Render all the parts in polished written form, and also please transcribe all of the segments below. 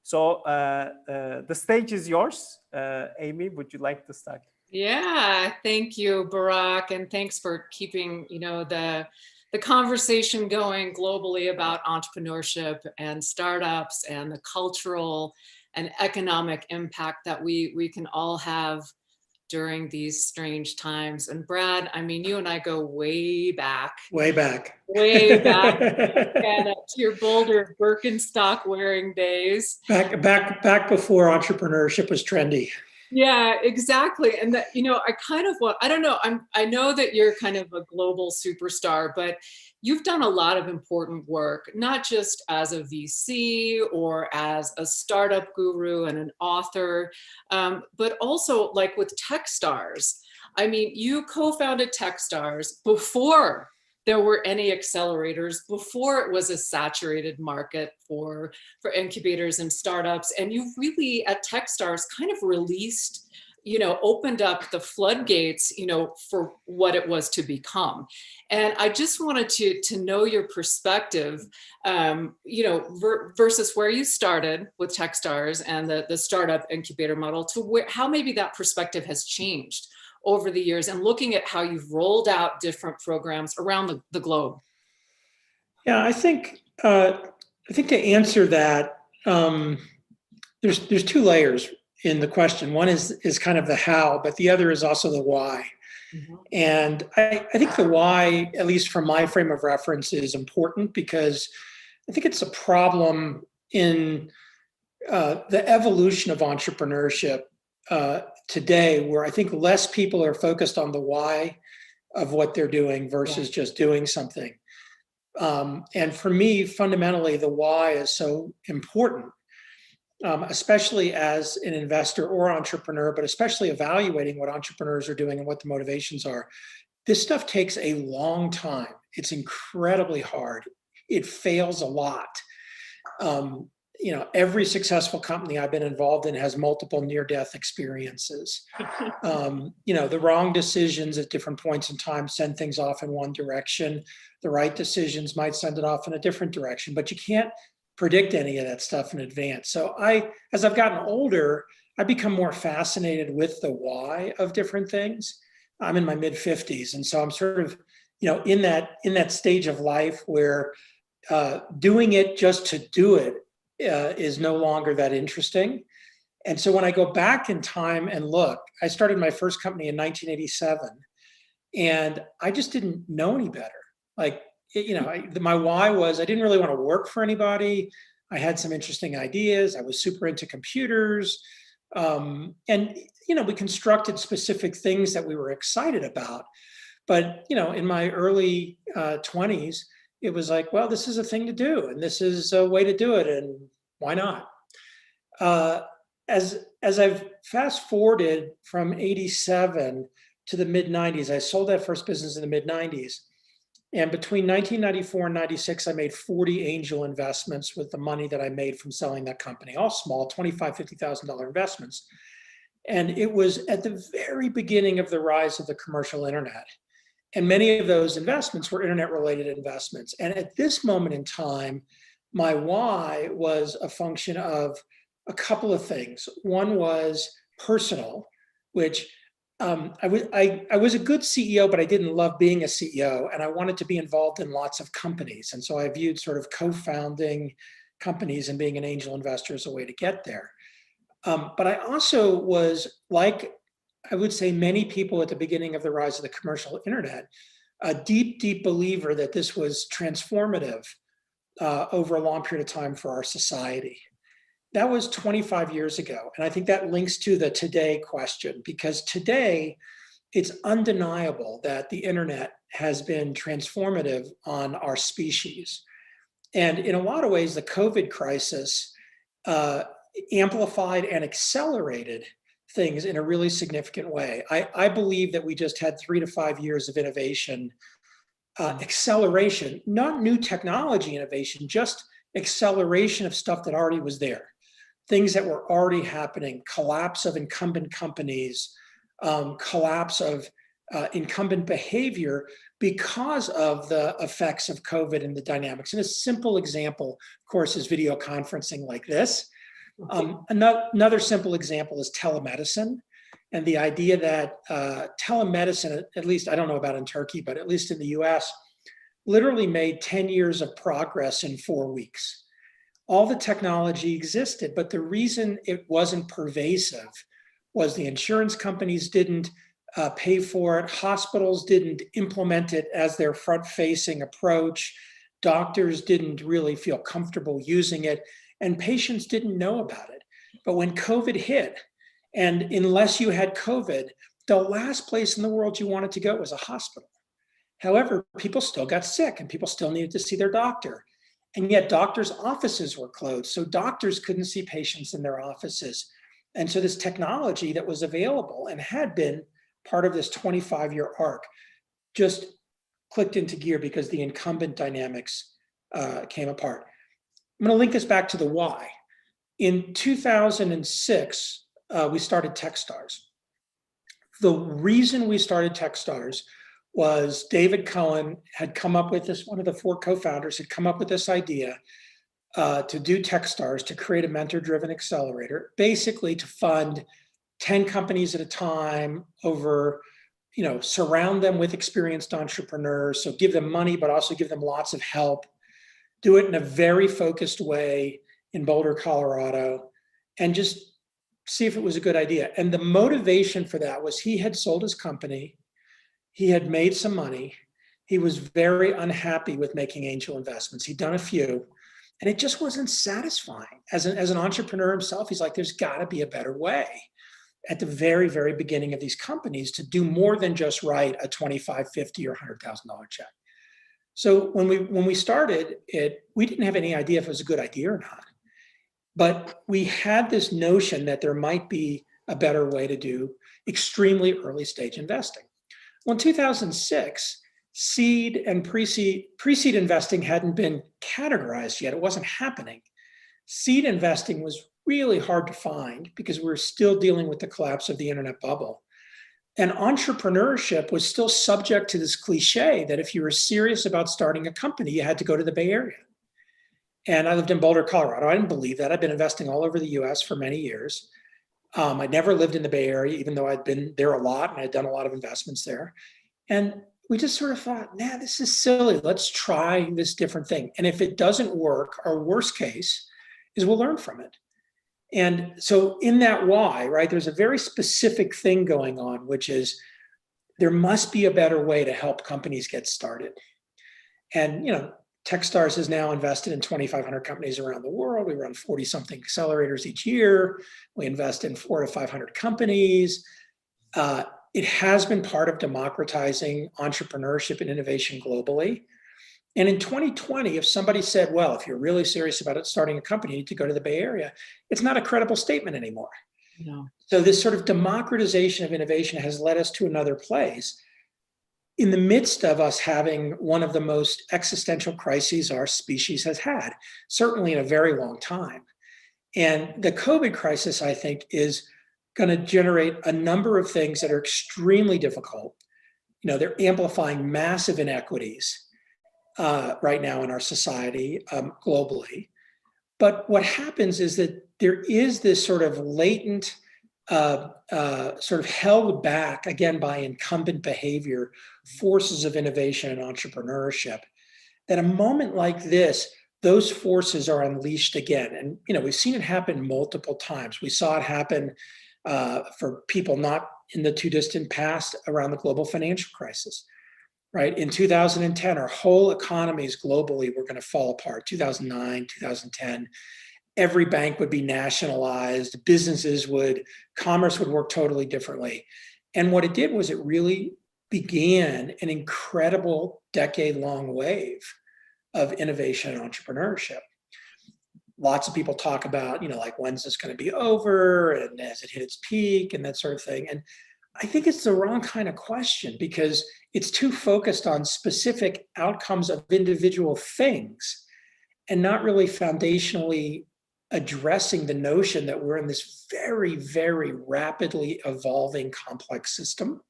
So the stage is yours. Amy, would you like to start? Yeah, thank you, Barak, and thanks for keeping, the conversation going globally about entrepreneurship and startups and the cultural and economic impact that we can all have during these strange times. And Brad, I mean, you and I go way back. Way back. Way back. And to your Boulder Birkenstock wearing days. Back before entrepreneurship was trendy. Yeah, exactly. And that, I kind of want, I don't know, I know that you're kind of a global superstar, but you've done a lot of important work, not just as a VC or as a startup guru and an author, but also like with Techstars. I mean, you co-founded Techstars before there were any accelerators, before it was a saturated market for incubators and startups. And you really at Techstars kind of released, opened up the floodgates, for what it was to become. And I just wanted to know your perspective, versus where you started with Techstars and the startup incubator model to how maybe that perspective has changed over the years and looking at how you've rolled out different programs around the globe. Yeah, I think to answer that, there's two layers in the question. One is kind of the how, but the other is also the why. Mm-hmm. And I think the why, at least from my frame of reference, is important because I think it's a problem in the evolution of entrepreneurship today, where I think less people are focused on the why of what they're doing versus just doing something. And for me, fundamentally, the why is so important, especially as an investor or entrepreneur, but especially evaluating what entrepreneurs are doing and what the motivations are. This stuff takes a long time. It's incredibly hard. It fails a lot. Every successful company I've been involved in has multiple near-death experiences. The wrong decisions at different points in time send things off in one direction. The right decisions might send it off in a different direction, but you can't predict any of that stuff in advance. So as I've gotten older, I've become more fascinated with the why of different things. I'm in my mid-50s, and so I'm sort of, in that stage of life where doing it just to do it is no longer that interesting. And so when I go back in time and look, I started my first company in 1987, and I just didn't know any better. My why was I didn't really want to work for anybody. I had some interesting ideas. I was super into computers. And we constructed specific things that we were excited about. But, in my early 20s, it was like, well, this is a thing to do, and this is a way to do it, and why not? As I've fast forwarded from 87 to the mid 90s, I sold that first business in the mid 90s. And between 1994 and 96, I made 40 angel investments with the money that I made from selling that company, all small, $25,000, $50,000 investments. And it was at the very beginning of the rise of the commercial internet. And many of those investments were internet-related investments. And at this moment in time, my why was a function of a couple of things. One was personal, which I was a good CEO, but I didn't love being a CEO, and I wanted to be involved in lots of companies. And so I viewed sort of co-founding companies and being an angel investor as a way to get there. But I also was, like I would say many people at the beginning of the rise of the commercial internet, a deep, deep believer that this was transformative over a long period of time for our society. That was 25 years ago. And I think that links to the today question, because today it's undeniable that the internet has been transformative on our species. And in a lot of ways, the COVID crisis amplified and accelerated things in a really significant way. I believe that we just had 3 to 5 years of innovation, acceleration, not new technology innovation, just acceleration of stuff that already was there. Things that were already happening, collapse of incumbent companies, collapse of incumbent behavior because of the effects of COVID and the dynamics. And a simple example, of course, is video conferencing like this. Another simple example is telemedicine, and the idea that telemedicine, at least I don't know about in Turkey, but at least in the US, literally made 10 years of progress in 4 weeks. All the technology existed, but the reason it wasn't pervasive was the insurance companies didn't pay for it, hospitals didn't implement it as their front-facing approach, doctors didn't really feel comfortable using it, and patients didn't know about it. But when COVID hit, and unless you had COVID, the last place in the world you wanted to go was a hospital. However, people still got sick and people still needed to see their doctor. And yet doctors' offices were closed, so doctors couldn't see patients in their offices. And so this technology that was available and had been part of this 25-year arc just clicked into gear because the incumbent dynamics came apart. I'm going to link this back to the why. In 2006, we started Techstars. The reason we started Techstars was David Cohen had come up with this, one of the 4 co-founders had come up with this idea to do Techstars, to create a mentor-driven accelerator, basically to fund 10 companies at a time over, surround them with experienced entrepreneurs. So give them money, but also give them lots of help. Do it in a very focused way in Boulder, Colorado, and just see if it was a good idea. And the motivation for that was he had sold his company. He had made some money. He was very unhappy with making angel investments. He'd done a few, and it just wasn't satisfying. As an entrepreneur himself, he's like, there's got to be a better way at the very, very beginning of these companies to do more than just write a $25,000, $50,000, or $100,000 check. So when we started it, we didn't have any idea if it was a good idea or not. But we had this notion that there might be a better way to do extremely early stage investing. Well, in 2006, seed and pre-seed investing hadn't been categorized yet. It wasn't happening. Seed investing was really hard to find because we were still dealing with the collapse of the internet bubble. And entrepreneurship was still subject to this cliche that if you were serious about starting a company, you had to go to the Bay Area. And I lived in Boulder, Colorado. I didn't believe that. I'd been investing all over the US for many years. I'd never lived in the Bay Area, even though I'd been there a lot and I'd done a lot of investments there. And we just sort of thought, nah, this is silly. Let's try this different thing. And if it doesn't work, our worst case is we'll learn from it. And so in that why, right, there's a very specific thing going on, which is there must be a better way to help companies get started. And, Techstars has now invested in 2,500 companies around the world. We run 40-something accelerators each year. We invest in 400 to 500 companies. It has been part of democratizing entrepreneurship and innovation globally. And in 2020, if somebody said, well, if you're really serious about it, starting a company, you need to go to the Bay Area, it's not a credible statement anymore. No. So this sort of democratization of innovation has led us to another place. In the midst of us having one of the most existential crises our species has had, certainly in a very long time. And the COVID crisis, I think, is going to generate a number of things that are extremely difficult. They're amplifying massive inequities right now in our society globally. But what happens is that there is this sort of latent, sort of held back, again, by incumbent behavior, forces of innovation and entrepreneurship, that a moment like this, those forces are unleashed again. And, we've seen it happen multiple times. We saw it happen for people not in the too distant past around the global financial crisis, right? In 2010, our whole economies globally were going to fall apart. 2009, 2010, every bank would be nationalized, commerce would work totally differently. And what it did was it really began an incredible decade-long wave of innovation and entrepreneurship. Lots of people talk about, like, when's this going to be over and has it hit its peak and that sort of thing. And I think it's the wrong kind of question because it's too focused on specific outcomes of individual things and not really foundationally addressing the notion that we're in this very, very rapidly evolving complex system,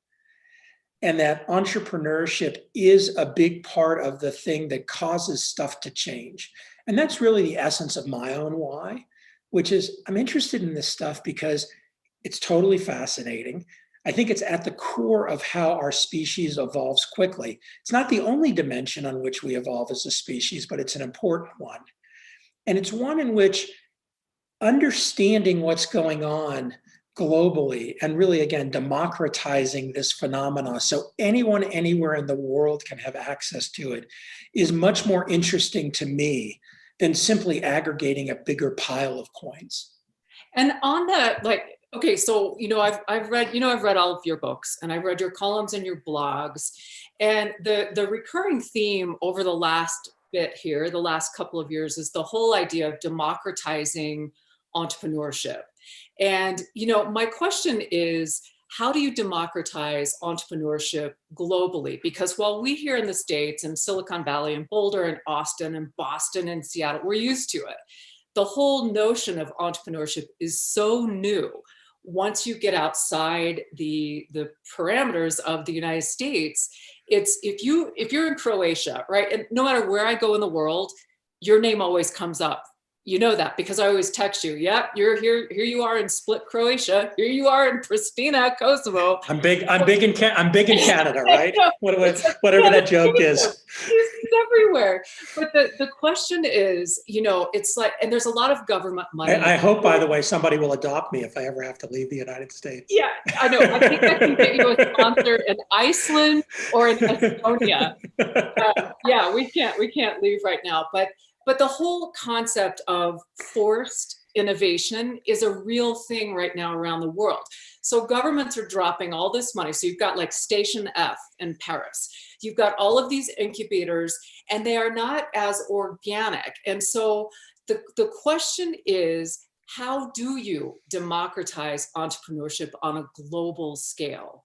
and that entrepreneurship is a big part of the thing that causes stuff to change. And that's really the essence of my own why, which is I'm interested in this stuff because it's totally fascinating. I think it's at the core of how our species evolves quickly. It's not the only dimension on which we evolve as a species, but it's an important one. And it's one in which understanding what's going on globally and really, again, democratizing this phenomena so anyone anywhere in the world can have access to it is much more interesting to me than simply aggregating a bigger pile of coins. And on that, like, okay, so, I've read all of your books, and I've read your columns and your blogs, and the recurring theme over the last bit here, the last couple of years, is the whole idea of democratizing entrepreneurship. And, my question is, how do you democratize entrepreneurship globally? Because while we here in the States and Silicon Valley and Boulder and Austin and Boston and Seattle, we're used to it. The whole notion of entrepreneurship is so new. Once you get outside the parameters of the United States, it's if you're in Croatia, right? And no matter where I go in the world, your name always comes up. You know that because I always text you. Yep, you're here. Here you are in Split, Croatia. Here you are in Pristina, Kosovo. I'm big in Canada, right? Whatever that joke is. It's everywhere. But the question is, it's like, and there's a lot of government money. I hope, by the way, somebody will adopt me if I ever have to leave the United States. Yeah, I know. I think I can get you a sponsor in Iceland or in Estonia. Yeah, we can't leave right now, but the whole concept of forced innovation is a real thing right now around the world. So governments are dropping all this money. So you've got like Station F in Paris. You've got all of these incubators, and they are not as organic. And so the question is, how do you democratize entrepreneurship on a global scale?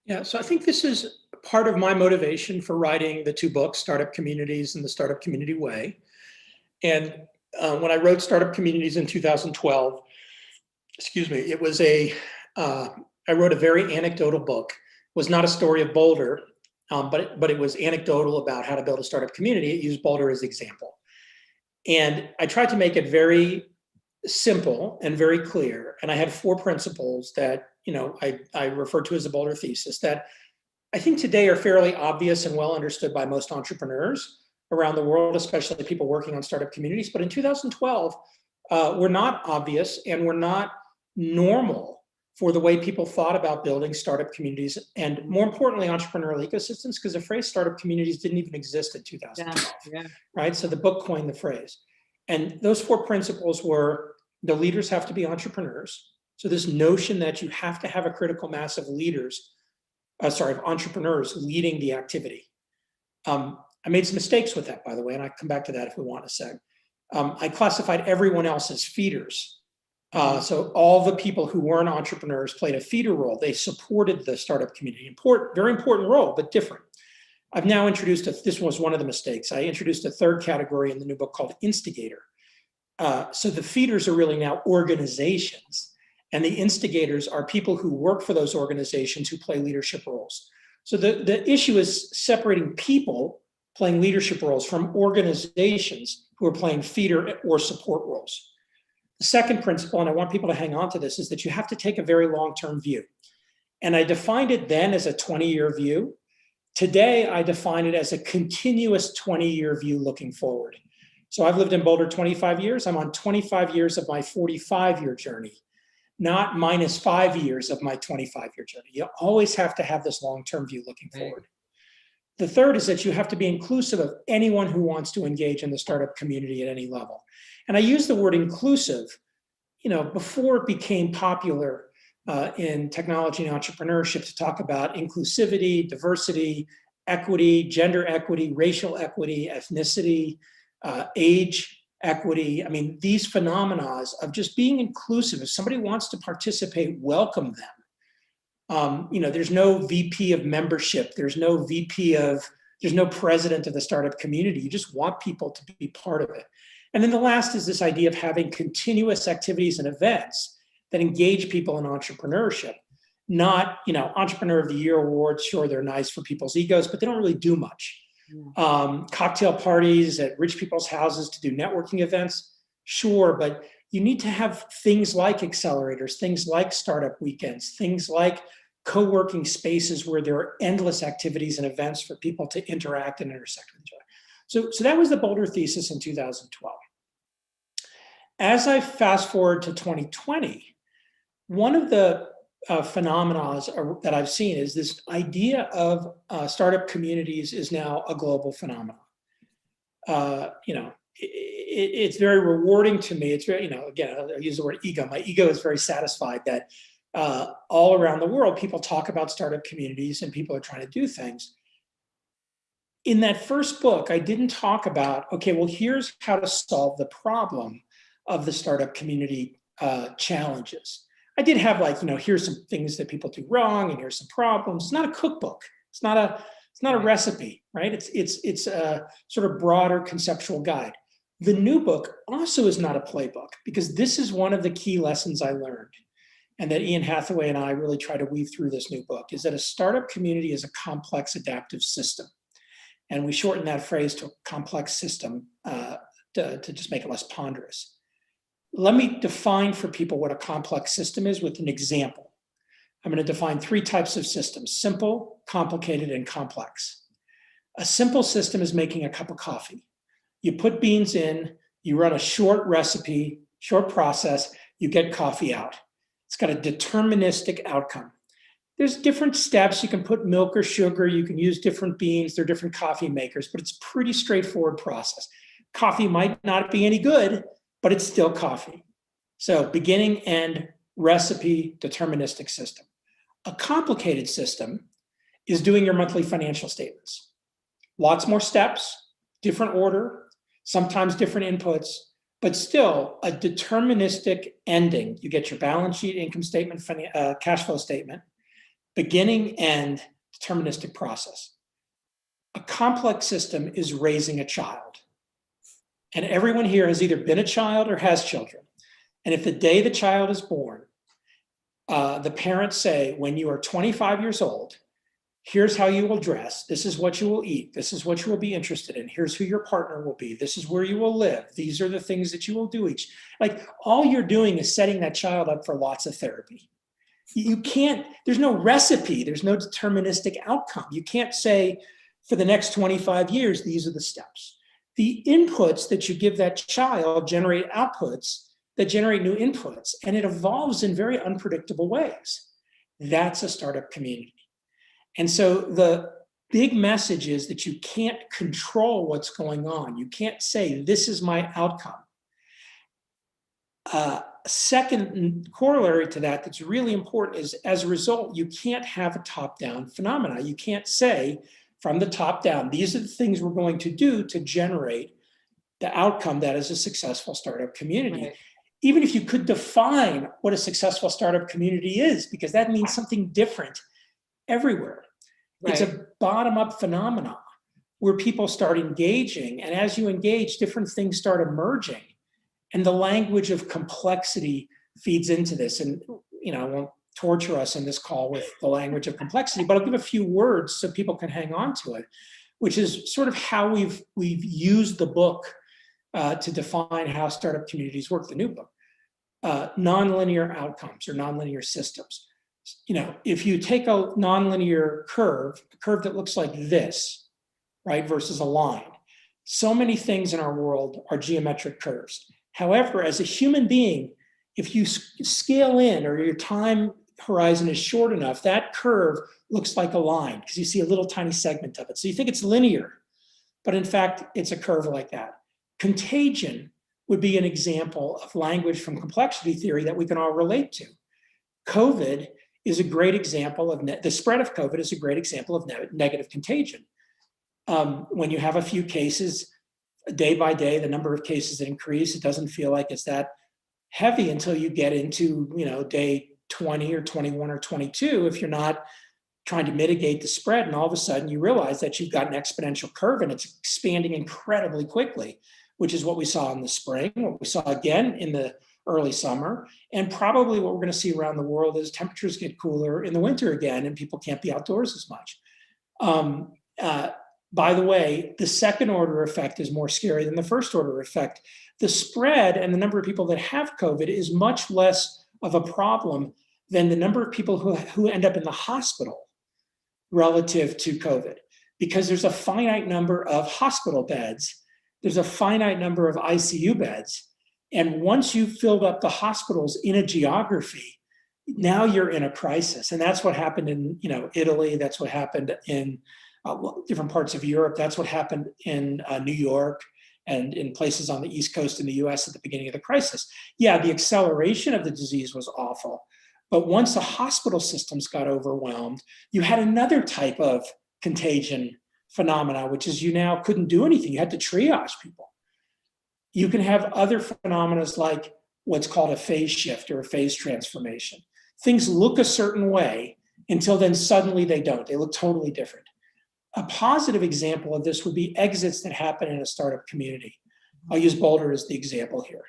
Yeah, so I think this is part of my motivation for writing the two books, Startup Communities and the Startup Community Way. And when I wrote Startup Communities in 2012, it was I wrote a very anecdotal book. It was not a story of Boulder, but it was anecdotal about how to build a startup community. It used Boulder as an example. And I tried to make it very simple and very clear. And I had 4 principles that, I refer to as the Boulder thesis that I think today are fairly obvious and well understood by most entrepreneurs around the world, especially people working on startup communities. But in 2012, were not obvious and were not normal for the way people thought about building startup communities and, more importantly, entrepreneurial ecosystems, because the phrase startup communities didn't even exist in 2012, right? So the book coined the phrase. And those 4 principles were: the leaders have to be entrepreneurs. So this notion that you have to have a critical mass of entrepreneurs leading the activity. I made some mistakes with that, by the way, and I'll come back to that if we want a sec. I classified everyone else as feeders. So all the people who weren't entrepreneurs played a feeder role. They supported the startup community. Very important role, but different. I've now introduced, this was one of the mistakes. I introduced a 3rd category in the new book called instigator. So the feeders are really now organizations, and the instigators are people who work for those organizations who play leadership roles. So the issue is separating people playing leadership roles from organizations who are playing feeder or support roles. The second principle, and I want people to hang on to this, is that you have to take a very long-term view. And I defined it then as a 20-year view. Today, I define it as a continuous 20-year view looking forward. So I've lived in Boulder 25 years. I'm on 25 years of my 45-year journey, not minus 5 years of my 25-year journey. You always have to have this long-term view looking forward. The third is that you have to be inclusive of anyone who wants to engage in the startup community at any level. And I use the word inclusive, before it became popular in technology and entrepreneurship to talk about inclusivity, diversity, equity, gender equity, racial equity, ethnicity, age equity. I mean, these phenomena of just being inclusive. If somebody wants to participate, welcome them. There's no VP of membership. There's no president of the startup community. You just want people to be part of it. And then the last is this idea of having continuous activities and events that engage people in entrepreneurship. Not, Entrepreneur of the Year awards, sure, they're nice for people's egos, but they don't really do much. Cocktail parties at rich people's houses to do networking events, sure, but you need to have things like accelerators, things like startup weekends, things like co-working spaces where there are endless activities and events for people to interact and intersect with each other. So that was the bolder thesis in 2012. As I fast forward to 2020, one of the phenomena that I've seen is this idea of startup communities is now a global phenomenon. It's very rewarding to me. It's very, again, I use the word ego. My ego is very satisfied that all around the world, people talk about startup communities and people are trying to do things. In that first book, I didn't talk about, okay, well, here's how to solve the problem of the startup community challenges. I did have here's some things that people do wrong and here's some problems. It's not a cookbook. It's not a recipe, right? It's a sort of broader conceptual guide. The new book also is not a playbook, because this is one of the key lessons I learned, and that Ian Hathaway and I really try to weave through this new book, is that a startup community is a complex adaptive system. And we shorten that phrase to complex system to just make it less ponderous. Let me define for people what a complex system is with an example. I'm going to define 3 types of systems: simple, complicated, and complex. A simple system is making a cup of coffee. You put beans in, you run a short recipe, short process, you get coffee out. It's got a deterministic outcome. There's different steps. You can put milk or sugar, you can use different beans, they're different coffee makers, but it's a pretty straightforward process. Coffee might not be any good, but it's still coffee. So beginning, end, recipe, deterministic system. A complicated system is doing your monthly financial statements. Lots more steps, different order, sometimes different inputs, but still a deterministic ending. You get your balance sheet, income statement, cash flow statement, beginning, end, deterministic process. A complex system is raising a child. And everyone here has either been a child or has children. And if the day the child is born, the parents say, when you are 25 years old, here's how you will dress, this is what you will eat, this is what you will be interested in, here's who your partner will be, this is where you will live, these are the things that you will do each. All you're doing is setting that child up for lots of therapy. You can't, there's no recipe, there's no deterministic outcome. You can't say, for the next 25 years, these are the steps. The inputs that you give that child generate outputs that generate new inputs, and it evolves in very unpredictable ways. That's a startup community. And so the big message is that you can't control what's going on. You can't say, this is my outcome. Second corollary to that that's really important is, as a result, you can't have a top-down phenomena. You can't say from the top down, these are the things we're going to do to generate the outcome that is a successful startup community. Right. Even if you could define what a successful startup community is, because that means something different everywhere. Right. It's a bottom-up phenomenon where people start engaging, and as you engage, different things start emerging. And the language of complexity feeds into this. And I won't torture us in this call with the language of complexity, but I'll give a few words so people can hang on to it, which is sort of how we've used the book to define how startup communities work, the new book. Nonlinear outcomes or nonlinear systems. If you take a nonlinear curve, a curve that looks like this, right, versus a line, so many things in our world are geometric curves. However, as a human being, if you scale in or your time horizon is short enough, that curve looks like a line because you see a little tiny segment of it. So you think it's linear, but in fact, it's a curve like that. Contagion would be an example of language from complexity theory that we can all relate to. COVID is a great example of, the spread of COVID is a great example of negative contagion. When you have a few cases, day by day, the number of cases that increase, it doesn't feel like it's that heavy until you get into, day 20 or 21 or 22, if you're not trying to mitigate the spread. And all of a sudden you realize that you've got an exponential curve and it's expanding incredibly quickly, which is what we saw in the spring, what we saw again in the early summer. And probably what we're going to see around the world is temperatures get cooler in the winter again and people can't be outdoors as much. By the way, the second order effect is more scary than the first order effect. The spread and the number of people that have COVID is much less of a problem than the number of people who end up in the hospital relative to COVID, because there's a finite number of hospital beds, there's a finite number of ICU beds. And once you've filled up the hospitals in a geography, now you're in a crisis. And that's what happened in Italy, that's what happened in different parts of Europe, that's what happened in New York and in places on the East Coast in the US at the beginning of the crisis. Yeah, the acceleration of the disease was awful. But once the hospital systems got overwhelmed, you had another type of contagion phenomena, which is you now couldn't do anything. You had to triage people. You can have other phenomena like what's called a phase shift or a phase transformation. Things look a certain way until then suddenly they don't. They look totally different. A positive example of this would be exits that happen in a startup community. I'll use Boulder as the example here.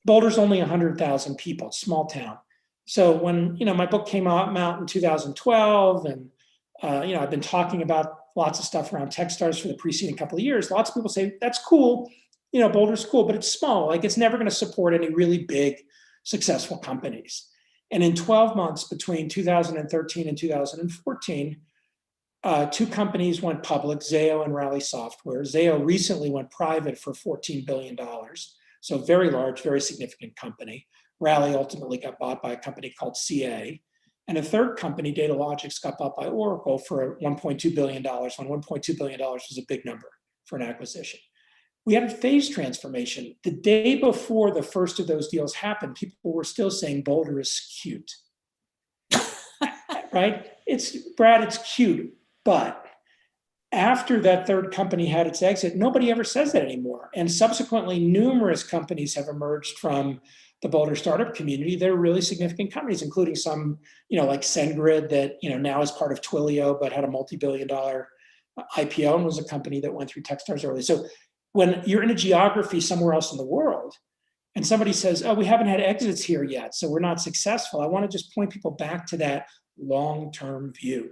Boulder's only 100,000 people, small town. So when my book came out in 2012, and I've been talking about lots of stuff around Techstars for the preceding couple of years, lots of people say, that's cool, Boulder's cool, but it's small. Like, it's never going to support any really big, successful companies. And in 12 months between 2013 and 2014, two companies went public, Zayo and Rally Software. Zayo recently went private for $14 billion. So very large, very significant company. Rally ultimately got bought by a company called CA. And a third company, Datalogix, got bought by Oracle for $1.2 billion, when $1.2 billion was a big number for an acquisition. We had a phase transformation. The day before the first of those deals happened, people were still saying Boulder is cute, right? Brad, it's cute. But after that third company had its exit, nobody ever says that anymore. And subsequently, numerous companies have emerged from the Boulder startup community. They're really significant companies, including some, like SendGrid that, now is part of Twilio, but had a multi-billion-dollar IPO and was a company that went through Techstars early. So when you're in a geography somewhere else in the world and somebody says, oh, we haven't had exits here yet, so we're not successful, I want to just point people back to that long-term view.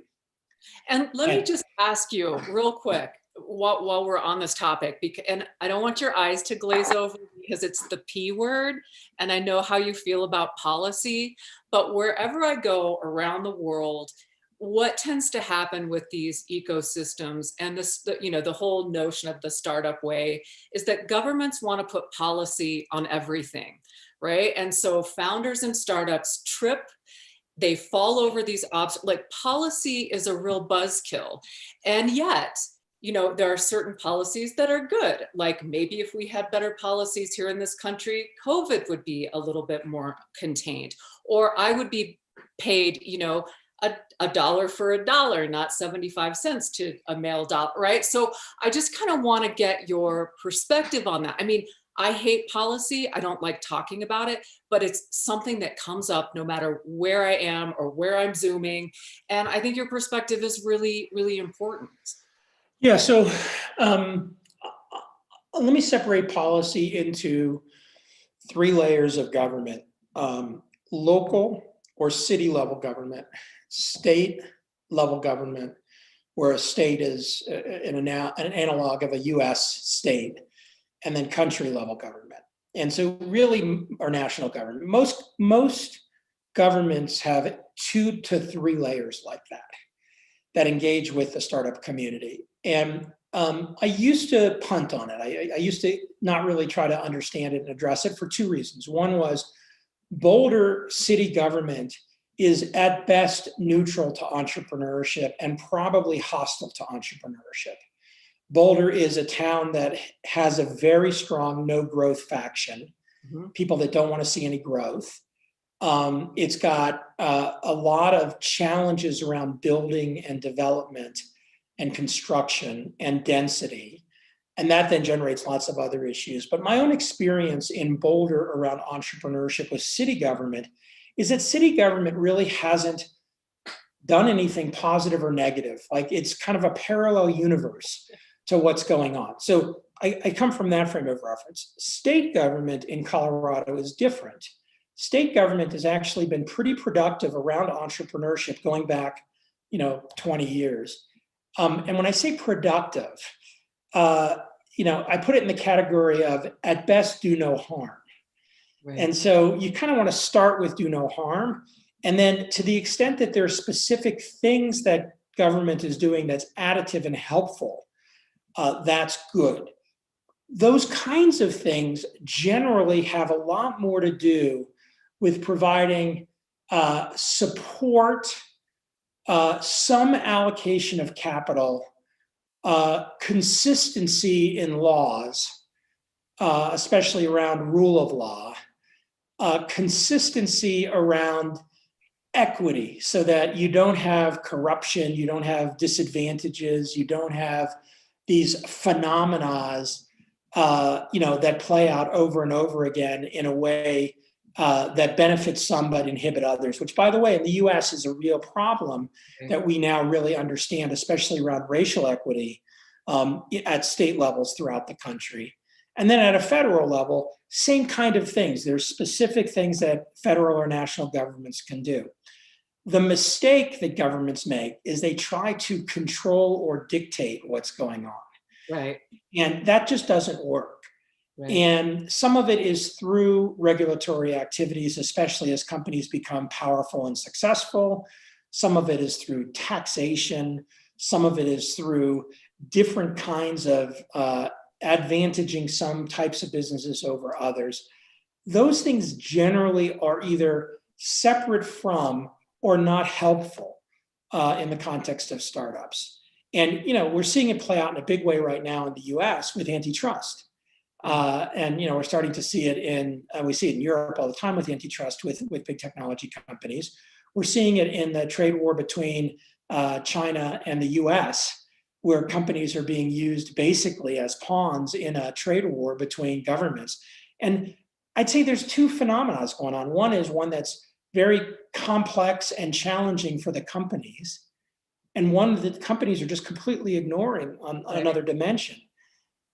And let me just ask you real quick while we're on this topic, and I don't want your eyes to glaze over because it's the P word, and I know how you feel about policy, but wherever I go around the world, what tends to happen with these ecosystems and the whole notion of the startup way is that governments want to put policy on everything, right? And so founders and startups trip. They fall over these obstacles. Like, policy is a real buzzkill. And yet, there are certain policies that are good. Like, maybe if we had better policies here in this country, COVID would be a little bit more contained. Or I would be paid, a dollar for a dollar, not 75 cents to a mail dollar, right? So I just kind of want to get your perspective on that. I mean, I hate policy. I don't like talking about it, but it's something that comes up no matter where I am or where I'm Zooming. And I think your perspective is really, really important. Yeah, so let me separate policy into three layers of government: local or city level government, state level government, where a state is an analog of a US state, and then country level government. And so really, our national government. Most governments have 2 to 3 layers like that engage with the startup community. And I used to punt on it. I used to not really try to understand it and address it for 2 reasons. One was Boulder city government is at best neutral to entrepreneurship and probably hostile to entrepreneurship. Boulder is a town that has a very strong no growth faction, people that don't want to see any growth. It's got a lot of challenges around building and development and construction and density. And that then generates lots of other issues. But my own experience in Boulder around entrepreneurship with city government is that city government really hasn't done anything positive or negative. Like, it's kind of a parallel universe to what's going on. So I come from that frame of reference. State government in Colorado is different. State government has actually been pretty productive around entrepreneurship going back, 20 years. And when I say productive, I put it in the category of at best do no harm. Right. And so you kind of want to start with do no harm. And then to the extent that there are specific things that government is doing that's additive and helpful, that's good. Those kinds of things generally have a lot more to do with providing support, some allocation of capital, consistency in laws, especially around rule of law, consistency around equity so that you don't have corruption, you don't have disadvantages, you don't have these phenomena that play out over and over again in a way that benefits some but inhibit others, which, by the way, in the US is a real problem that we now really understand, especially around racial equity at state levels throughout the country. And then at a federal level, same kind of things. There's specific things that federal or national governments can do. The mistake that governments make is they try to control or dictate what's going on. Right. And that just doesn't work. Right. And some of it is through regulatory activities, especially as companies become powerful and successful. Some of it is through taxation. Some of it is through different kinds of advantaging some types of businesses over others. Those things generally are either separate from or not helpful in the context of startups. And we're seeing it play out in a big way right now in the US with antitrust. And we're starting to see it we see it in Europe all the time with antitrust with big technology companies. We're seeing it in the trade war between China and the US, where companies are being used basically as pawns in a trade war between governments. And I'd say there's two phenomena going on. One is one that's very complex and challenging for the companies, and one that companies are just completely ignoring on another dimension.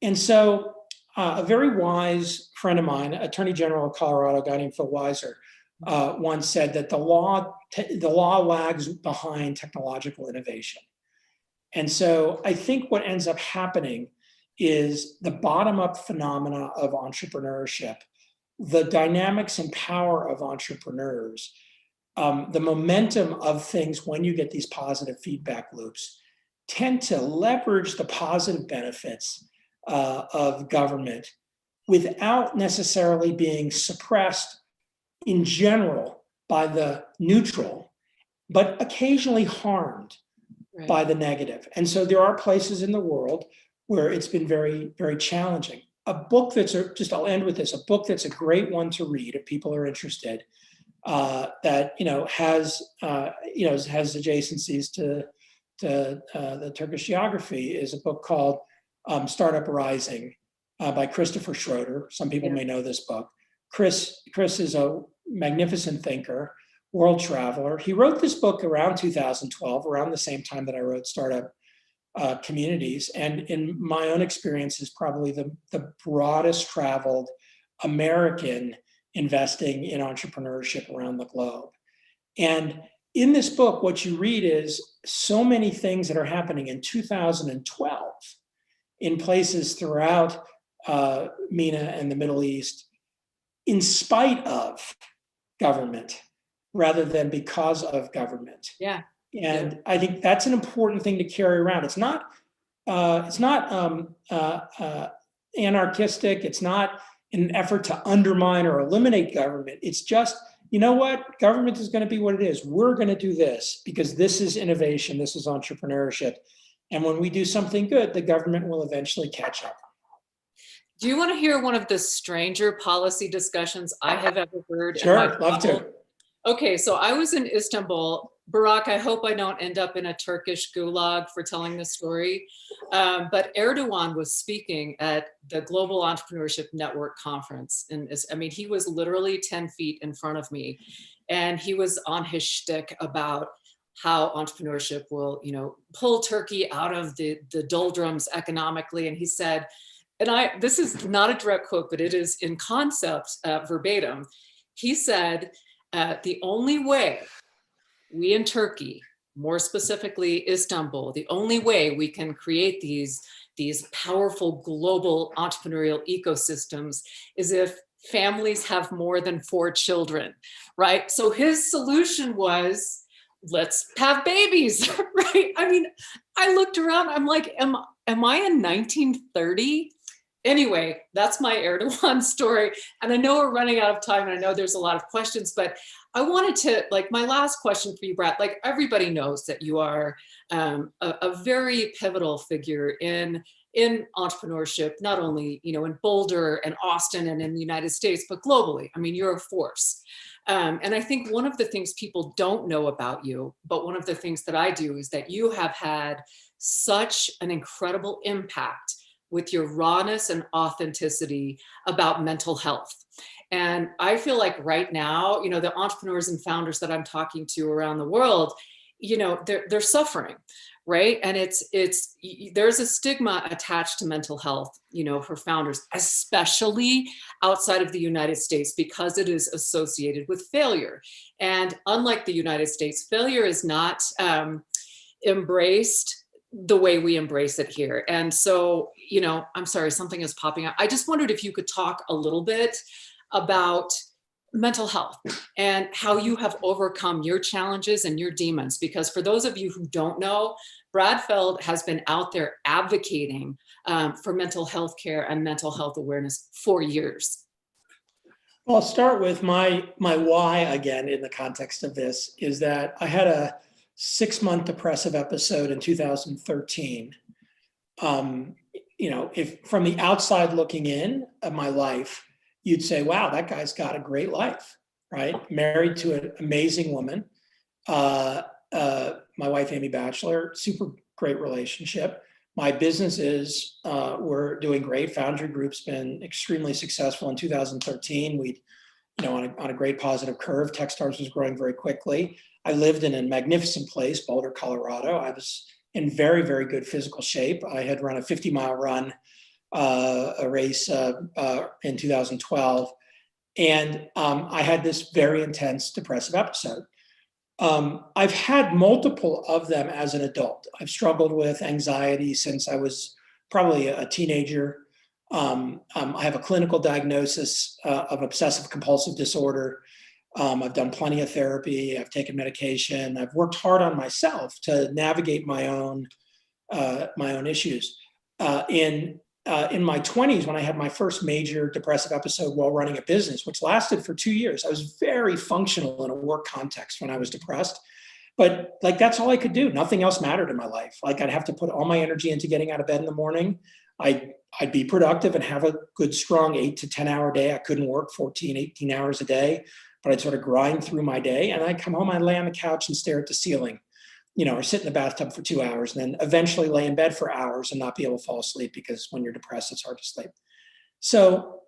And so a very wise friend of mine, Attorney General of Colorado, a guy named Phil Weiser, once said that the law lags behind technological innovation. And so I think what ends up happening is the bottom-up phenomena of entrepreneurship, the dynamics and power of entrepreneurs, the momentum of things when you get these positive feedback loops tend to leverage the positive benefits of government without necessarily being suppressed in general by the neutral, but occasionally harmed by the negative. And so there are places in the world where it's been very, very challenging. A book that's I'll end with this, a book that's a great one to read if people are interested, that has adjacencies to the Turkish geography, is a book called Startup Rising by Christopher Schroeder. Some people may know this book. Chris is a magnificent thinker, world traveler. He wrote this book around 2012, around the same time that I wrote Startup Communities. And in my own experience is probably the broadest traveled American investing in entrepreneurship around the globe. And in this book, what you read is so many things that are happening in 2012 in places throughout MENA and the Middle East, in spite of government, rather than because of government. Yeah. And I think that's an important thing to carry around. It's not anarchistic. It's not an effort to undermine or eliminate government. It's just, you know what? Government is going to be what it is. We're going to do this because this is innovation. This is entrepreneurship. And when we do something good, the government will eventually catch up. Do you want to hear one of the stranger policy discussions I have ever heard? Sure, love to. Okay, so I was in Istanbul. Barack, I hope I don't end up in a Turkish gulag for telling this story. But Erdogan was speaking at the Global Entrepreneurship Network conference. And he was literally 10 feet in front of me. And he was on his shtick about how entrepreneurship will, pull Turkey out of the doldrums economically. And he said, and this is not a direct quote, but it is in concept verbatim. He said, the only way we in Turkey more specifically Istanbul, the only way we can create these powerful global entrepreneurial ecosystems is if families have more than 4 children, right? So his solution was, let's have babies, right? I mean, I looked around, I'm like, am I in 1930? Anyway, that's my Erdogan story. And I know we're running out of time and I know there's a lot of questions, but I wanted to, like, my last question for you, Brad, like everybody knows that you are a very pivotal figure in entrepreneurship, not only, you know, in Boulder and Austin and in the United States, but globally. I mean, you're a force. And I think one of the things people don't know about you, but one of the things that I do is that you have had such an incredible impact with your rawness and authenticity about mental health. And I feel like right now, you know, the entrepreneurs and founders that I'm talking to around the world, you know, they're suffering, right? And there's a stigma attached to mental health, you know, for founders, especially outside of the United States, because it is associated with failure. And unlike the United States, failure is not embraced the way we embrace it here. And so, you know, I'm sorry, something is popping up. I just wondered if you could talk a little bit about mental health and how you have overcome your challenges and your demons. Because for those of you who don't know, Brad Feld has been out there advocating for mental health care and mental health awareness for years. Well, I'll start with my why again in the context of this is that I had a 6-month depressive episode in 2013. You know, if from the outside looking in of my life, you'd say, wow, that guy's got a great life, right? Married to an amazing woman. My wife, Amy Bachelor, super great relationship. My businesses were doing great. Foundry Group's been extremely successful. In 2013, we, you know, on a great positive curve. Techstars was growing very quickly. I lived in a magnificent place, Boulder, Colorado. I was in very, very good physical shape. I had run a 50-mile run, a race in 2012. And I had this very intense depressive episode. I've had multiple of them as an adult. I've struggled with anxiety since I was probably a teenager. I have a clinical diagnosis of obsessive compulsive disorder. I've done plenty of therapy. I've taken medication. I've worked hard on myself to navigate my own issues. In my 20s, when I had my first major depressive episode while running a business, which lasted for 2 years, I was very functional in a work context when I was depressed. But like, that's all I could do. Nothing else mattered in my life. Like, I'd have to put all my energy into getting out of bed in the morning. I'd be productive and have a good, strong 8 to 10 hour day. I couldn't work 14, 18 hours a day, but I'd sort of grind through my day. And I'd come home, I'd lay on the couch and stare at the ceiling, you know, or sit in the bathtub for 2 hours and then eventually lay in bed for hours and not be able to fall asleep, because when you're depressed, it's hard to sleep. So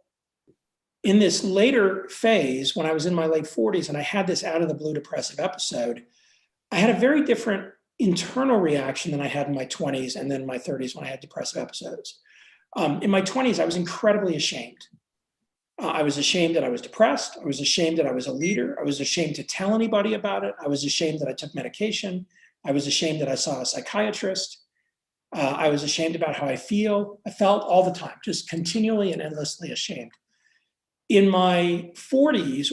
in this later phase, when I was in my late 40s and I had this out of the blue depressive episode, I had a very different internal reaction than I had in my 20s and then my 30s when I had depressive episodes. In my 20s, I was incredibly ashamed. I was ashamed that I was depressed. I was ashamed that I was a leader. I was ashamed to tell anybody about it. I was ashamed that I took medication. I was ashamed that I saw a psychiatrist. I was ashamed about how I felt all the time, just continually and endlessly ashamed. In my 40s,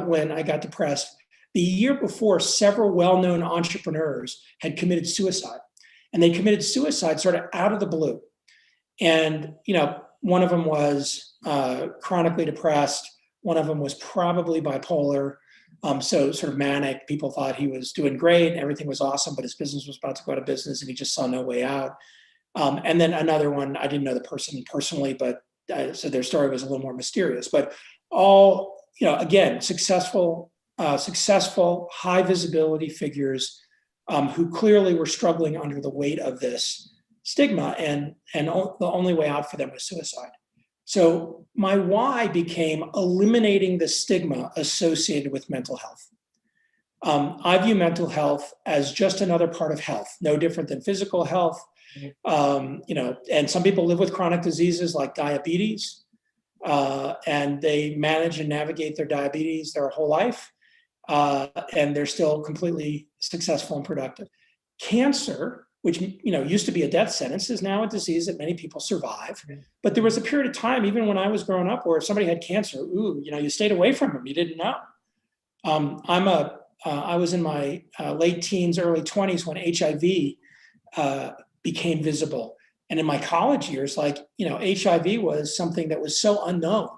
when I got depressed, the year before, several well-known entrepreneurs had committed suicide. And they committed suicide sort of out of the blue. And, you know, one of them was chronically depressed. One of them was probably bipolar. So sort of manic. People thought he was doing great. Everything was awesome, but his business was about to go out of business and he just saw no way out. And then another one, I didn't know the person personally, but so their story was a little more mysterious. But all, you know, again, successful, high visibility figures who clearly were struggling under the weight of this stigma, and the only way out for them was suicide. So my why became eliminating the stigma associated with mental health. I view mental health as just another part of health, no different than physical health. You know, and some people live with chronic diseases like diabetes, and they manage and navigate their diabetes their whole life. and they're still completely successful and productive. Cancer, which used to be a death sentence, is now a disease that many people survive. But there was a period of time, even when I was growing up, where if somebody had cancer, you stayed away from them. You didn't know. I was in my late teens, early 20s when HIV became visible. And in my college years, HIV was something that was so unknown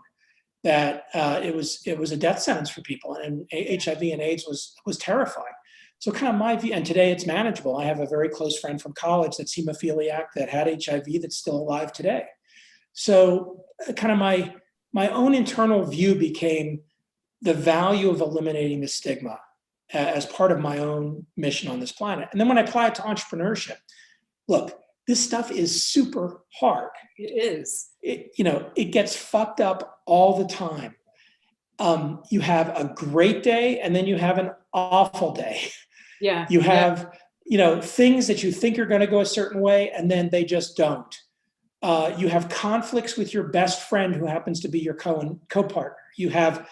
that it was a death sentence for people. And HIV and AIDS was terrifying. So kind of my view, and today it's manageable. I have a very close friend from college that's hemophiliac that had HIV that's still alive today. So kind of my own internal view became the value of eliminating the stigma as part of my own mission on this planet. And then when I apply it to entrepreneurship, look, this stuff is super hard. It is. It gets fucked up all the time. You have a great day and then you have an awful day. Yeah. You have, things that you think are going to go a certain way and then they just don't. You have conflicts with your best friend who happens to be your co-partner. You have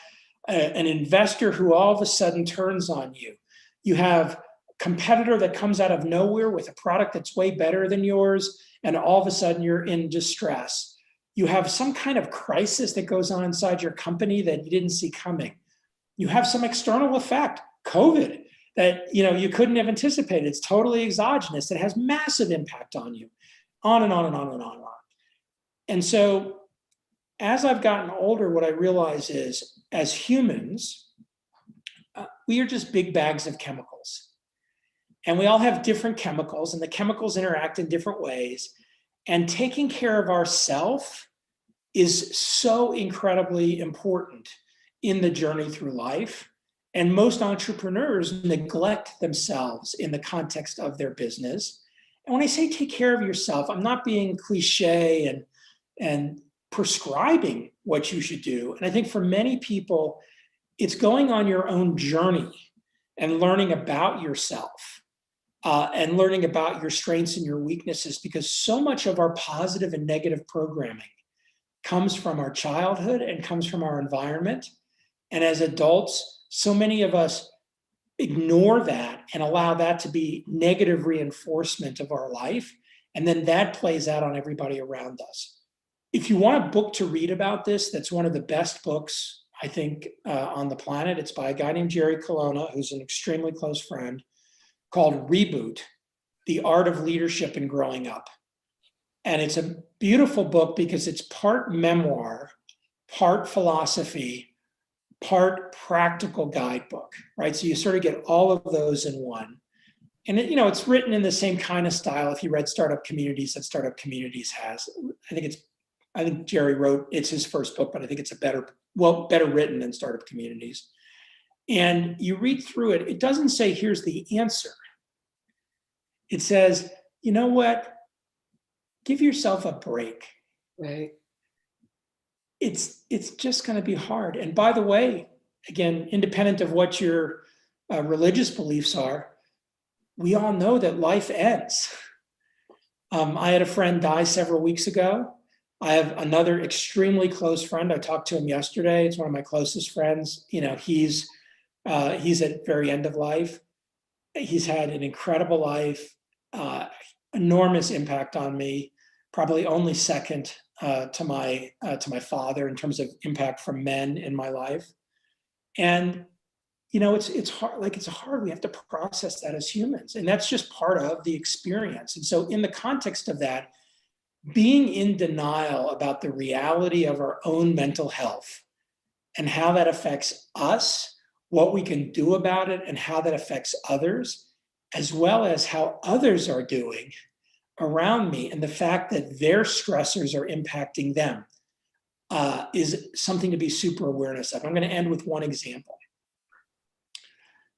an investor who all of a sudden turns on you. You have a competitor that comes out of nowhere with a product that's way better than yours, and all of a sudden you're in distress. You have some kind of crisis that goes on inside your company that you didn't see coming. You have some external effect, COVID, that you couldn't have anticipated. It's totally exogenous. It has massive impact on you, on and on and on and on and on. And so as I've gotten older, what I realize is, as humans, we are just big bags of chemicals. And we all have different chemicals, and the chemicals interact in different ways. And taking care of ourselves is so incredibly important in the journey through life. And most entrepreneurs neglect themselves in the context of their business. And when I say take care of yourself, I'm not being cliche and prescribing what you should do. And I think for many people, it's going on your own journey and learning about yourself and learning about your strengths and your weaknesses, because so much of our positive and negative programming comes from our childhood and comes from our environment. And as adults, so many of us ignore that and allow that to be negative reinforcement of our life. And then that plays out on everybody around us. If you want a book to read about this, that's one of the best books, I think, on the planet. It's by a guy named Jerry Colonna, who's an extremely close friend, called Reboot, The Art of Leadership and Growing Up. And it's a beautiful book because it's part memoir, part philosophy, part practical guidebook, right? So you sort of get all of those in one. And it's written in the same kind of style. If you read Startup Communities, that Startup Communities has, I think Jerry wrote, it's his first book, but I think it's better written than Startup Communities. And you read through it, it doesn't say, here's the answer. It says, you know what? Give yourself a break. Right. It's just going to be hard. And by the way, again, independent of what your religious beliefs are, we all know that life ends. I had a friend die several weeks ago. I have another extremely close friend. I talked to him yesterday. It's one of my closest friends. He's at very end of life. He's had an incredible life, enormous impact on me, probably only second to my father in terms of impact from men in my life. And it's hard. It's hard. We have to process that as humans, and that's just part of the experience. And so, in the context of that, being in denial about the reality of our own mental health and how that affects us, what we can do about it, and how that affects others, as well as how others are doing around me, and the fact that their stressors are impacting them, is something to be super awareness of. I'm going to end with one example.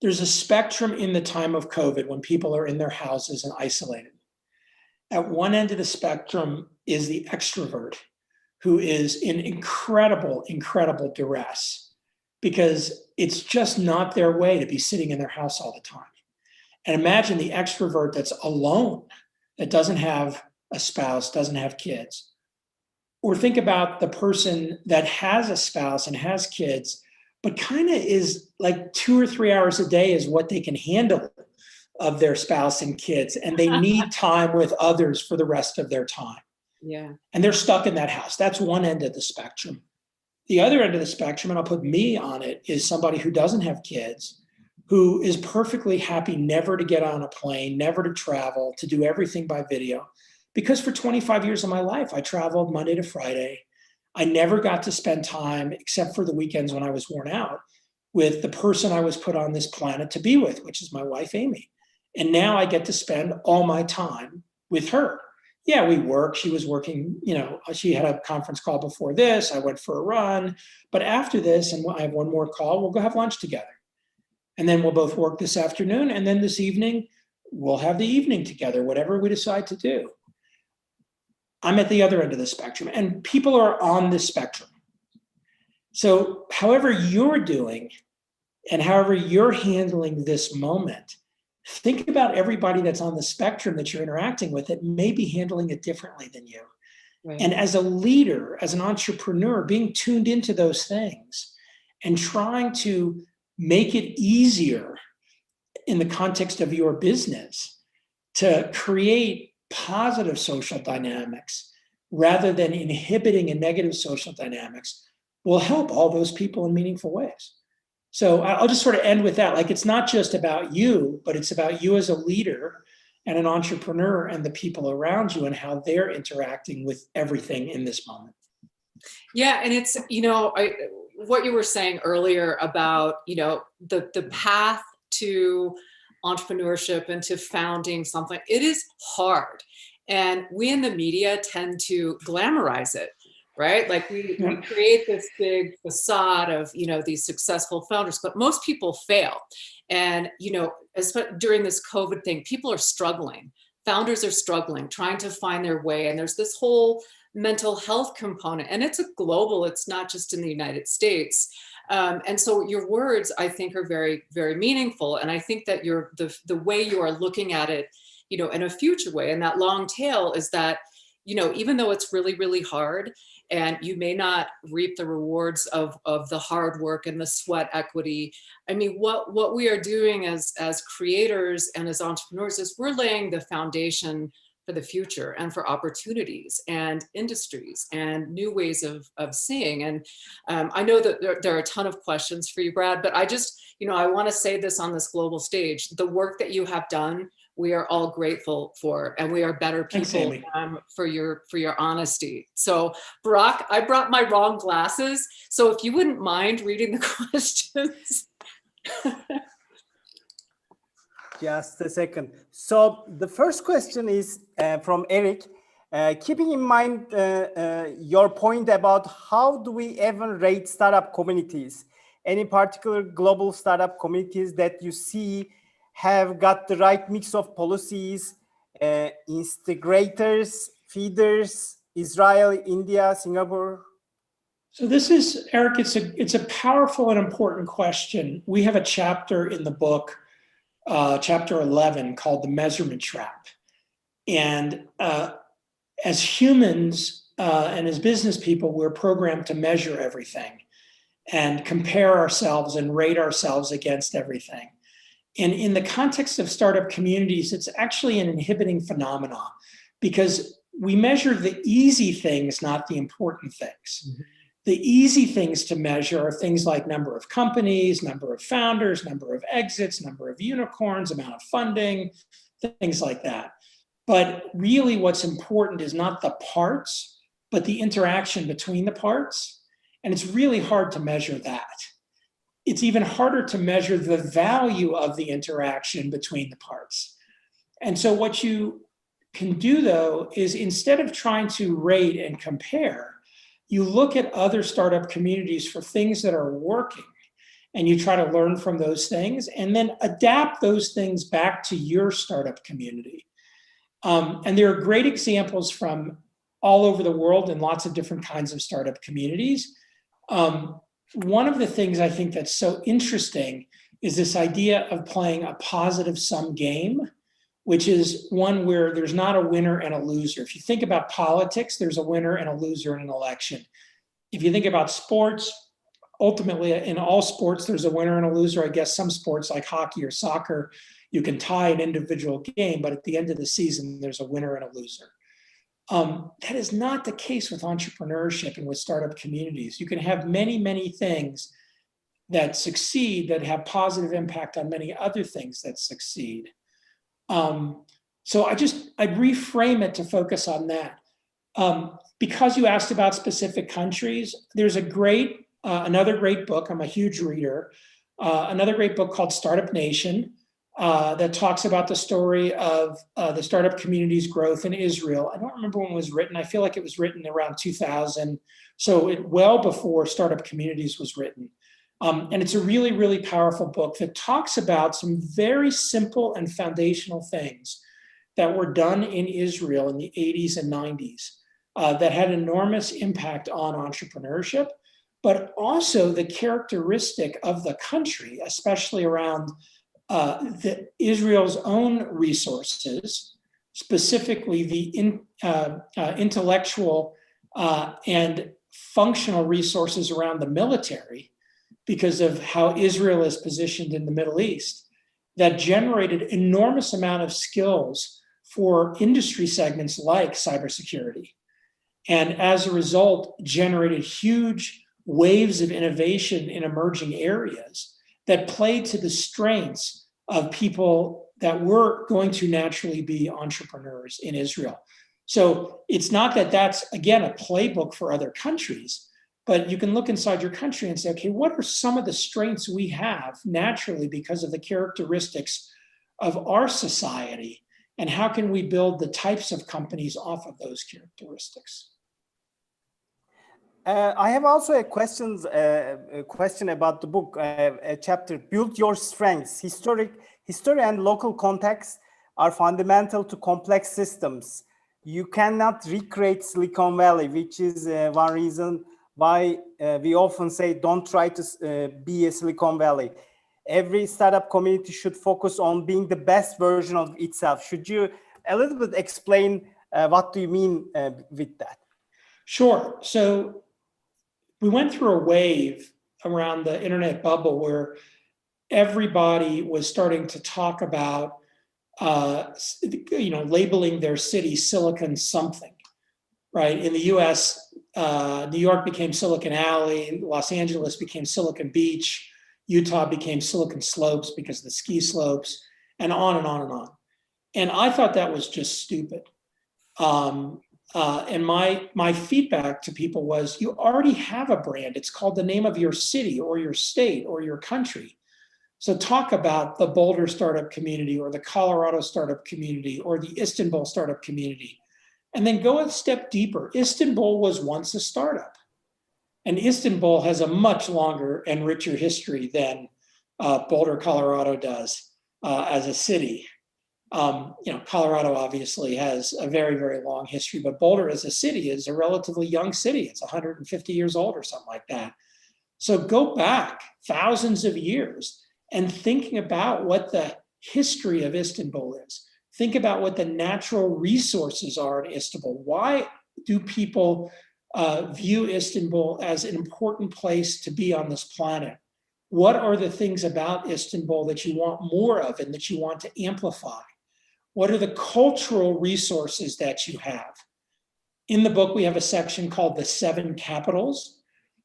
There's a spectrum in the time of COVID when people are in their houses and isolated. At one end of the spectrum is the extrovert, who is in incredible, incredible duress because it's just not their way to be sitting in their house all the time. And imagine the extrovert that's alone, that doesn't have a spouse, doesn't have kids. Or think about the person that has a spouse and has kids, but kind of is like 2 or 3 hours a day is what they can handle of their spouse and kids. And they need time with others for the rest of their time. Yeah. And they're stuck in that house. That's one end of the spectrum. The other end of the spectrum, and I'll put me on it, is somebody who doesn't have kids, who is perfectly happy never to get on a plane, never to travel, to do everything by video. Because for 25 years of my life, I traveled Monday to Friday. I never got to spend time, except for the weekends when I was worn out, with the person I was put on this planet to be with, which is my wife, Amy. And now I get to spend all my time with her. Yeah, we work. She was working, she had a conference call before this. I went for a run. But after this, and I have one more call, we'll go have lunch together. And then we'll both work this afternoon. And then this evening, we'll have the evening together, whatever we decide to do. I'm at the other end of the spectrum, and people are on this spectrum. So however you're doing and however you're handling this moment, think about everybody that's on the spectrum that you're interacting with that may be handling it differently than you. Right. And as a leader, as an entrepreneur, being tuned into those things and trying to make it easier in the context of your business to create positive social dynamics rather than inhibiting a negative social dynamics will help all those people in meaningful ways. So I'll just sort of end with that. Like, it's not just about you, but it's about you as a leader and an entrepreneur and the people around you and how they're interacting with everything in this moment. Yeah. And it's, what you were saying earlier about, the path to entrepreneurship and to founding something, it is hard. And we in the media tend to glamorize it, right? Like we create this big facade of, these successful founders, but most people fail. And, during this COVID thing, people are struggling. Founders are struggling, trying to find their way. And there's this whole mental health component, and it's it's not just in the United States. And so your words, I think, are very, very meaningful. And I think that the way you are looking at it, in a future way, and that long tail is that, even though it's really, really hard and you may not reap the rewards of the hard work and the sweat equity, I mean, what we are doing as creators and as entrepreneurs is we're laying the foundation for the future and for opportunities and industries and new ways of seeing. And I know that there are a ton of questions for you, Brad, but I just, I want to say this on this global stage, the work that you have done, we are all grateful for, and we are better people for your honesty. So Barack, I brought my wrong glasses. So if you wouldn't mind reading the questions. Just a second. So the first question is from Eric. Keeping in mind your point about how do we even rate startup communities, any particular global startup communities that you see have got the right mix of policies, instigators, feeders, Israel, India, Singapore? So this is, Eric, it's a powerful and important question. We have a chapter in the book, chapter 11, called The Measurement Trap. And as humans and as business people, we're programmed to measure everything and compare ourselves and rate ourselves against everything. And in the context of startup communities, it's actually an inhibiting phenomenon because we measure the easy things, not the important things. Mm-hmm. The easy things to measure are things like number of companies, number of founders, number of exits, number of unicorns, amount of funding, things like that. But really what's important is not the parts, but the interaction between the parts. And it's really hard to measure that. It's even harder to measure the value of the interaction between the parts. And so what you can do, though, is instead of trying to rate and compare, you look at other startup communities for things that are working, and you try to learn from those things and then adapt those things back to your startup community. And there are great examples from all over the world in lots of different kinds of startup communities. One of the things I think that's so interesting is this idea of playing a positive sum game, which is one where there's not a winner and a loser. If you think about politics, there's a winner and a loser in an election. If you think about sports, ultimately, in all sports, there's a winner and a loser. I guess some sports like hockey or soccer, you can tie an individual game, but at the end of the season, there's a winner and a loser. That is not the case with entrepreneurship and with startup communities. You can have many, many things that succeed that have positive impact on many other things that succeed. So I'd reframe it to focus on that. Because you asked about specific countries, there's another great book. I'm a huge reader. Another great book called Startup Nation that talks about the story of the startup community's growth in Israel. I don't remember when it was written. I feel like it was written around 2000. So well before Startup Communities was written. And it's a really, really powerful book that talks about some very simple and foundational things that were done in Israel in the 80s and 90s that had enormous impact on entrepreneurship, but also the characteristic of the country, especially around Israel's own resources, specifically the intellectual and functional resources around the military, because of how Israel is positioned in the Middle East, that generated enormous amount of skills for industry segments like cybersecurity. And as a result, generated huge waves of innovation in emerging areas that played to the strengths of people that were going to naturally be entrepreneurs in Israel. So it's not that that's, again, a playbook for other countries, but you can look inside your country and say, okay, what are some of the strengths we have naturally because of the characteristics of our society? And how can we build the types of companies off of those characteristics? I have also a question about the book, a chapter, Build Your Strengths. History and local context are fundamental to complex systems. You cannot recreate Silicon Valley, which is one reason why we often say, don't try to be a Silicon Valley. Every startup community should focus on being the best version of itself. Should you a little bit explain what do you mean with that? Sure. So we went through a wave around the internet bubble where everybody was starting to talk about, labeling their city Silicon something, right? In the US, New York became Silicon Alley, Los Angeles became Silicon Beach, Utah became Silicon Slopes because of the ski slopes, and on and on and on. And I thought that was just stupid. And my feedback to people was, you already have a brand. It's called the name of your city or your state or your country. So talk about the Boulder startup community or the Colorado startup community or the Istanbul startup community. And then go a step deeper. Istanbul was once a startup. And Istanbul has a much longer and richer history than Boulder, Colorado does as a city. Colorado obviously has a very, very long history, but Boulder as a city is a relatively young city. It's 150 years old or something like that. So go back thousands of years and thinking about what the history of Istanbul is. Think about what the natural resources are in Istanbul. Why do people view Istanbul as an important place to be on this planet? What are the things about Istanbul that you want more of and that you want to amplify? What are the cultural resources that you have? In the book, we have a section called The 7 Capitals.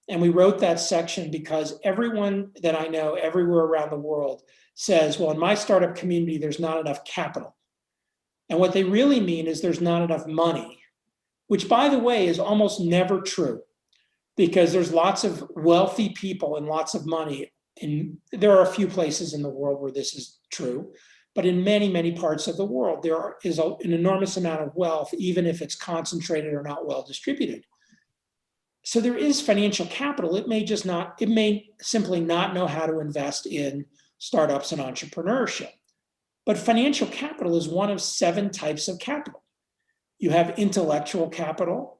And we wrote that section because everyone that I know everywhere around the world says, well, in my startup community, there's not enough capital. And what they really mean is there's not enough money, which, by the way, is almost never true because there's lots of wealthy people and lots of money. And there are a few places in the world where this is true. But in many, many parts of the world, there is an enormous amount of wealth, even if it's concentrated or not well distributed. So there is financial capital. It may simply not know how to invest in startups and entrepreneurship. But financial capital is one of 7 types of capital. You have intellectual capital,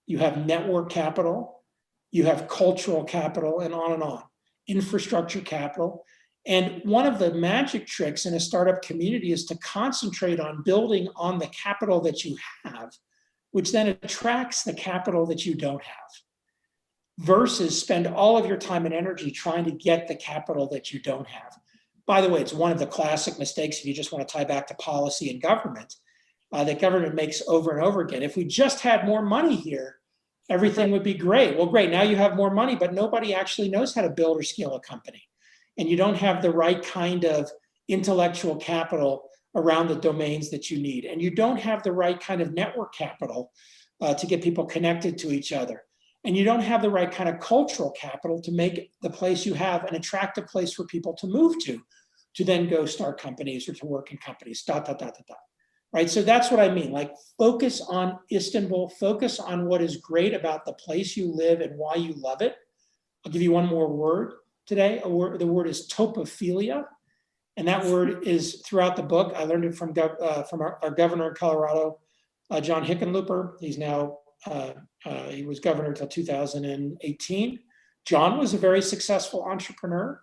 you have network capital, you have cultural capital, and on, infrastructure capital. And one of the magic tricks in a startup community is to concentrate on building on the capital that you have, which then attracts the capital that you don't have. versus spend all of your time and energy trying to get the capital that you don't have. By the way, it's one of the classic mistakes, if you just want to tie back to policy and government, that government makes over and over again. If we just had more money here, everything would be great. Well, great, now you have more money, but nobody actually knows how to build or scale a company. And you don't have the right kind of intellectual capital around the domains that you need. And you don't have the right kind of network capital to get people connected to each other. And you don't have the right kind of cultural capital to make the place you have an attractive place for people to move to then go start companies or to work in companies, right? So that's what I mean, like focus on Istanbul, focus on what is great about the place you live and why you love it. I'll give you one more word today. The word is topophilia. And that word is throughout the book. I learned it from our governor in Colorado, John Hickenlooper. He's now, he was governor until 2018. John was a very successful entrepreneur.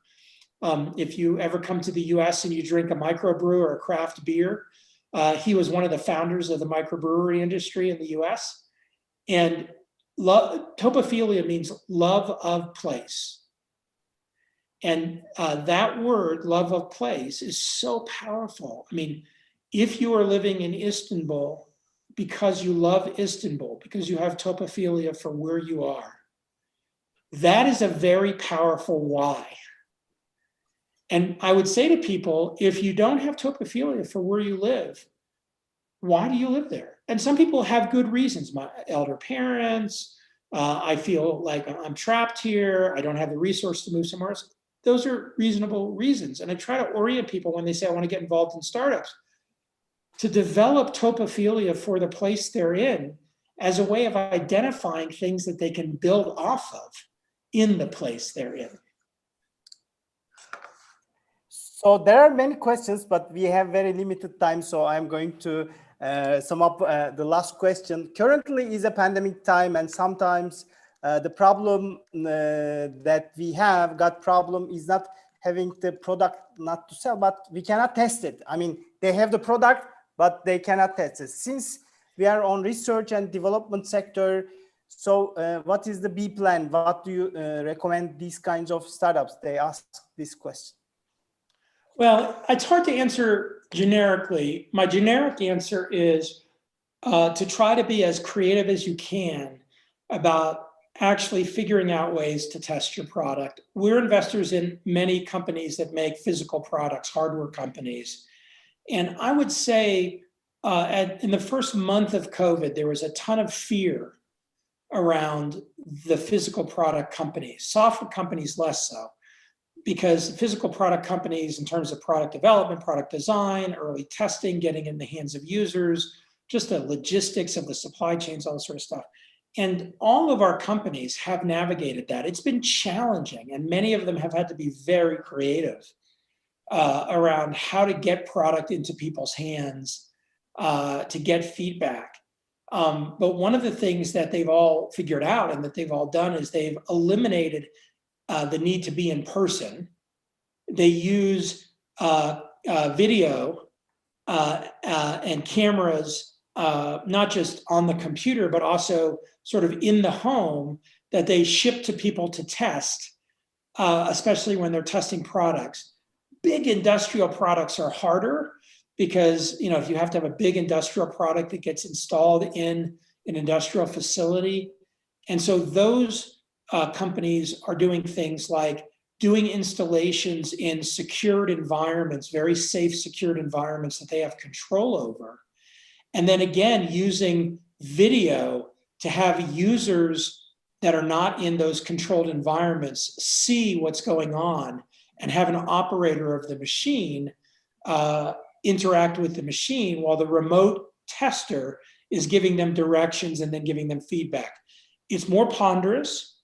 If you ever come to the US and you drink a microbrew or a craft beer, he was one of the founders of the microbrewery industry in the US. And topophilia means love of place. And that word, love of place, is so powerful. I mean, if you are living in Istanbul because you love Istanbul, because you have topophilia for where you are, that is a very powerful why. And I would say to people, if you don't have topophilia for where you live, why do you live there? And some people have good reasons. My elder parents, I feel like I'm trapped here. I don't have the resource to move somewhere else. Those are reasonable reasons. And I try to orient people when they say, I want to get involved in startups, to develop topophilia for the place they're in as a way of identifying things that they can build off of in the place they're in. So there are many questions, but we have very limited time. So I'm going to sum up the last question. Currently is a pandemic time, and sometimes the problem that we have is not having the product not to sell, but we cannot test it. I mean, they have the product, but they cannot test it. Since we are on research and development sector, so what is the B plan? What do you recommend these kinds of startups? They ask this question. Well, it's hard to answer generically. My generic answer is to try to be as creative as you can about actually figuring out ways to test your product. We're investors in many companies that make physical products, hardware companies. And I would say in the first month of COVID, there was a ton of fear around the physical product companies, software companies less so, because physical product companies in terms of product development, product design, early testing, getting in the hands of users, just the logistics of the supply chains, all this sort of stuff. And all of our companies have navigated that. It's been challenging, and many of them have had to be very creative around how to get product into people's hands, to get feedback. But one of the things that they've all figured out and that they've all done is they've eliminated the need to be in person. They use video and cameras, not just on the computer, but also sort of in the home, that they ship to people to test, especially when they're testing products. Big industrial products are harder because, you know, if you have to have a big industrial product that gets installed in an industrial facility. And so those companies are doing things like doing installations in secured environments, very safe, secured environments that they have control over. And then again, using video to have users that are not in those controlled environments see what's going on and have an operator of the machine interact with the machine while the remote tester is giving them directions and then giving them feedback. It's more ponderous,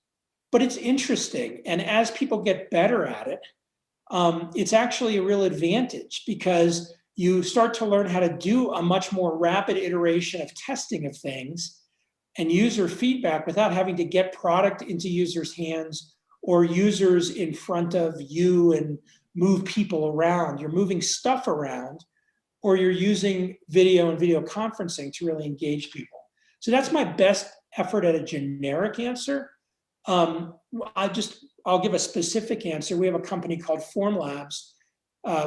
but it's interesting. And as people get better at it, it's actually a real advantage because you start to learn how to do a much more rapid iteration of testing of things and user feedback without having to get product into users' hands or users in front of you and move people around. You're moving stuff around, or you're using video and video conferencing to really engage people. So that's my best effort at a generic answer. I'll give a specific answer. We have a company called Formlabs,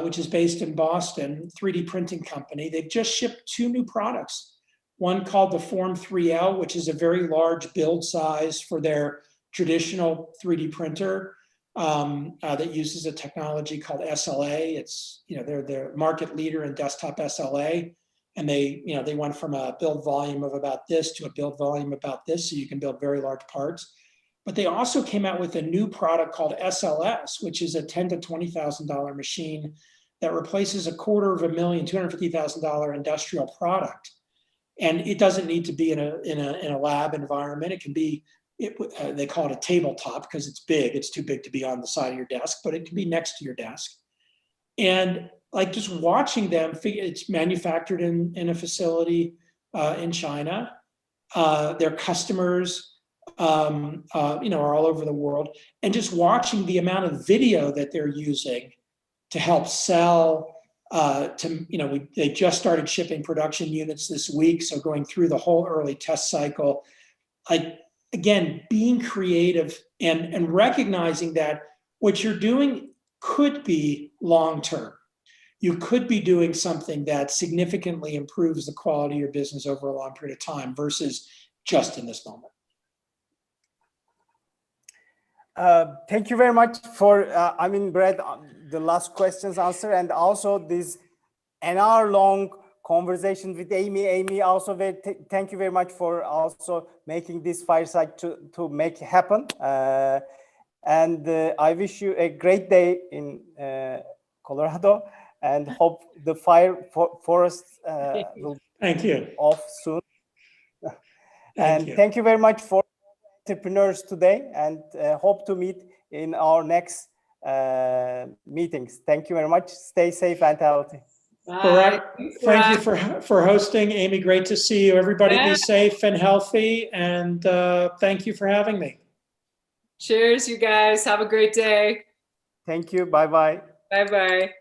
which is based in Boston, 3D printing company. They've just shipped 2 new products. One called the Form 3L, which is a very large build size for their traditional 3D printer that uses a technology called SLA. It's, they're the market leader in desktop SLA. And they went from a build volume of about this to a build volume about this, so you can build very large parts. But they also came out with a new product called SLS, which is a $10,000 to $20,000 machine that replaces $250,000, $250,000 industrial product. And it doesn't need to be in a lab environment. It can be, they call it a tabletop because it's big. It's too big to be on the side of your desk, but it can be next to your desk. And like just watching them, it's manufactured in a facility in China. Their customers, are all over the world, and just watching the amount of video that they're using to help sell. They just started shipping production units this week, so going through the whole early test cycle. Again, being creative and recognizing that what you're doing could be long-term. You could be doing something that significantly improves the quality of your business over a long period of time versus just in this moment. Thank you very much for, Brad, the last questions answer, and also this an hour-long conversation with Amy. Amy, also thank you very much for also making this fireside to make happen. And I wish you a great day in Colorado, and hope the forest will be off soon. Thank you very much for entrepreneurs today, and hope to meet in our next meetings. Thank you very much. Stay safe and healthy. All right. Thank you for hosting, Amy. Great to see you. Everybody be safe and healthy, and thank you for having me. Cheers, you guys. Have a great day. Thank you. Bye-bye. Bye-bye.